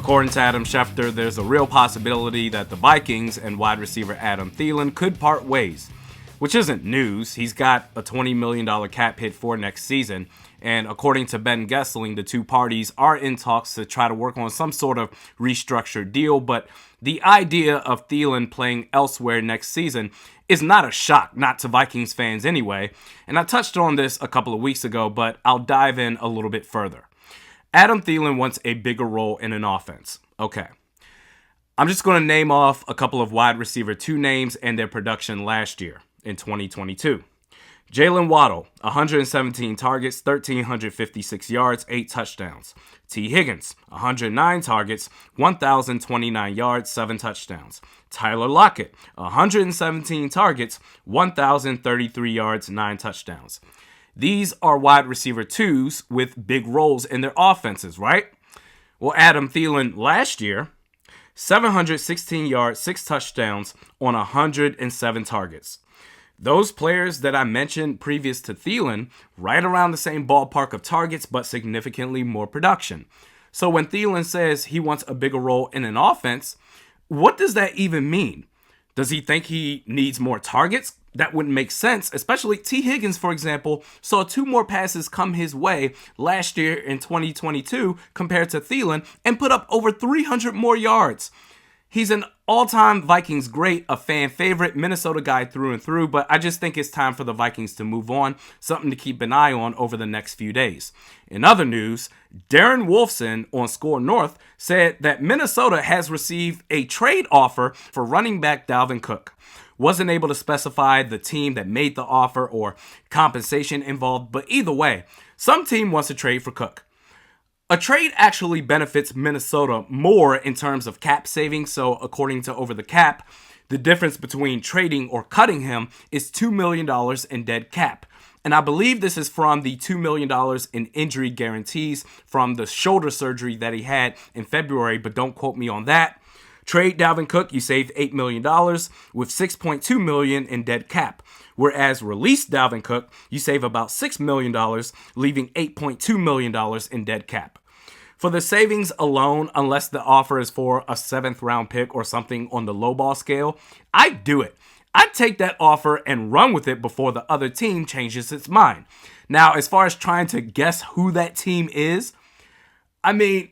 According to Adam Schefter, there's a real possibility that the Vikings and wide receiver Adam Thielen could part ways, which isn't news. He's got a $20 million cap hit for next season, and according to Ben Gessling, the two parties are in talks to try to work on some sort of restructured deal, but the idea of Thielen playing elsewhere next season is not a shock, not to Vikings fans anyway, and I touched on this a couple of weeks ago, but I'll dive in a little bit further. Adam Thielen wants a bigger role in an offense. Okay. I'm just going to name off a couple of wide receiver 2 names and their production last year in 2022. Jalen Waddle, 117 targets, 1,356 yards, 8 touchdowns. T. Higgins, 109 targets, 1,029 yards, 7 touchdowns. Tyler Lockett, 117 targets, 1,033 yards, 9 touchdowns. These are wide receiver 2s with big roles in their offenses, right? Well, Adam Thielen last year, 716 yards, 6 touchdowns on 107 targets. Those players that I mentioned previous to Thielen, right around the same ballpark of targets, but significantly more production. So when Thielen says he wants a bigger role in an offense, what does that even mean? Does he think he needs more targets? That wouldn't make sense, especially T. Higgins, for example, saw 2 more passes come his way last year in 2022 compared to Thielen and put up over 300 more yards. He's an all-time Vikings great, a fan favorite, Minnesota guy through and through, but I just think it's time for the Vikings to move on, something to keep an eye on over the next few days. In other news, Darren Wolfson on Score North said that Minnesota has received a trade offer for running back Dalvin Cook. Wasn't able to specify the team that made the offer or compensation involved, but either way, some team wants to trade for Cook. A trade actually benefits Minnesota more in terms of cap savings, so according to Over the Cap, the difference between trading or cutting him is $2 million in dead cap. And I believe this is from the $2 million in injury guarantees from the shoulder surgery that he had in February, but don't quote me on that. Trade Dalvin Cook, you save $8 million with $6.2 million in dead cap. Whereas release Dalvin Cook, you save about $6 million, leaving $8.2 million in dead cap. For the savings alone, unless the offer is for a 7th round pick or something on the lowball scale, I'd do it. I'd take that offer and run with it before the other team changes its mind. Now, as far as trying to guess who that team is, I mean,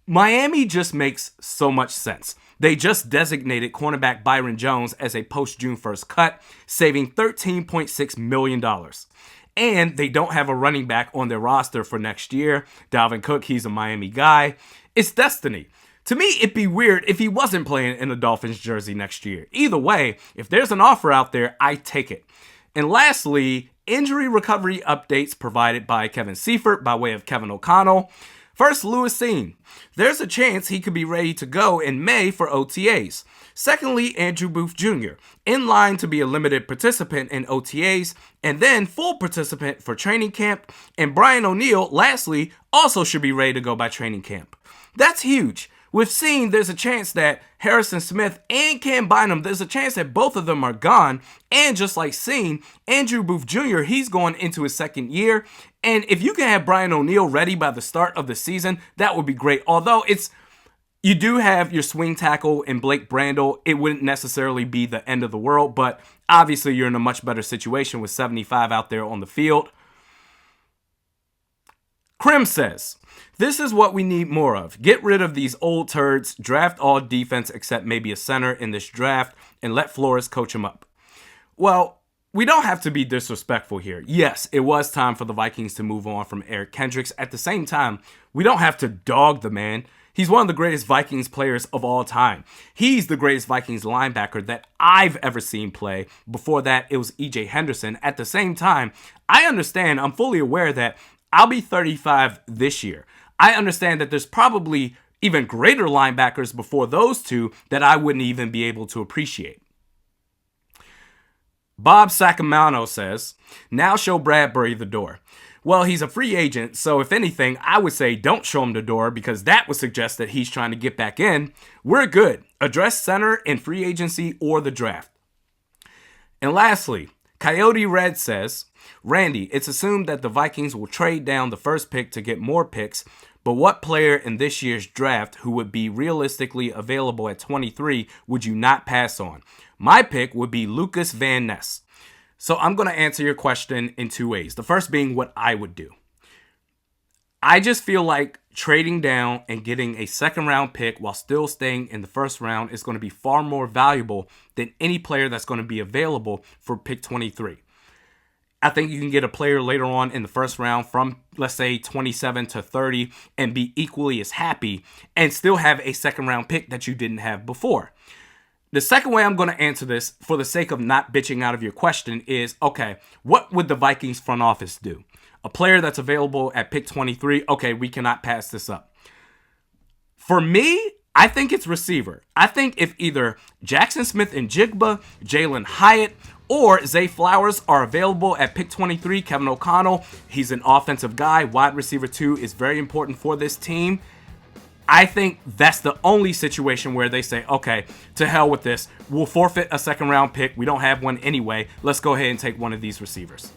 Miami just makes so much sense. They just designated cornerback Byron Jones as a post-June 1st cut, saving $13.6 million. And they don't have a running back on their roster for next year. Dalvin Cook, he's a Miami guy. It's destiny. To me, it'd be weird if he wasn't playing in a Dolphins jersey next year. Either way, if there's an offer out there, I take it. And lastly, injury recovery updates provided by Kevin Seifert by way of Kevin O'Connell. First, Lewis Cine. There's a chance he could be ready to go in May for OTAs. Secondly, Andrew Booth Jr., in line to be a limited participant in OTAs, and then full participant for training camp. And Brian O'Neill, lastly, also should be ready to go by training camp. That's huge. With Cine, there's a chance that Harrison Smith and Cam Bynum, there's a chance that both of them are gone. And just like Cine, Andrew Booth Jr., he's going into his 2nd year. And if you can have Brian O'Neill ready by the start of the season, that would be great. Although you do have your swing tackle in Blake Brandel, it wouldn't necessarily be the end of the world, but obviously you're in a much better situation with 75 out there on the field. Krim says, this is what we need more of. Get rid of these old turds, draft all defense except maybe a center in this draft, and let Flores coach him up. Well, we don't have to be disrespectful here. Yes, it was time for the Vikings to move on from Eric Kendricks. At the same time, we don't have to dog the man. He's one of the greatest Vikings players of all time. He's the greatest Vikings linebacker that I've ever seen play. Before that, it was E.J. Henderson. At the same time, I understand, I'm fully aware that I'll be 35 this year. I understand that there's probably even greater linebackers before those two that I wouldn't even be able to appreciate. Bob Sacamano says, now show Bradbury the door. Well, he's a free agent, so if anything, I would say don't show him the door because that would suggest that he's trying to get back in. We're good. Address center in free agency or the draft. And lastly, Coyote Red says, Randy, it's assumed that the Vikings will trade down the first pick to get more picks, But what player in this year's draft who would be realistically available at 23 would you not pass on? My pick would be Lucas Van Ness. So I'm going to answer your question in two ways. The first being what I would do. I just feel like trading down and getting a second round pick while still staying in the first round is going to be far more valuable than any player that's going to be available for pick 23. I think you can get a player later on in the first round from, let's say, 27 to 30 and be equally as happy and still have a second round pick that you didn't have before. The second way I'm going to answer this, for the sake of not bitching out of your question, is, okay, what would the Vikings front office do? A player that's available at pick 23, okay, we cannot pass this up. For me, I think it's receiver. I think if either Jackson Smith and Jigba, Jalen Hyatt, or Zay Flowers are available at pick 23, Kevin O'Connell, he's an offensive guy. Wide receiver 2 is very important for this team. I think that's the only situation where they say, okay, to hell with this. We'll forfeit a second round pick. We don't have one anyway. Let's go ahead and take one of these receivers.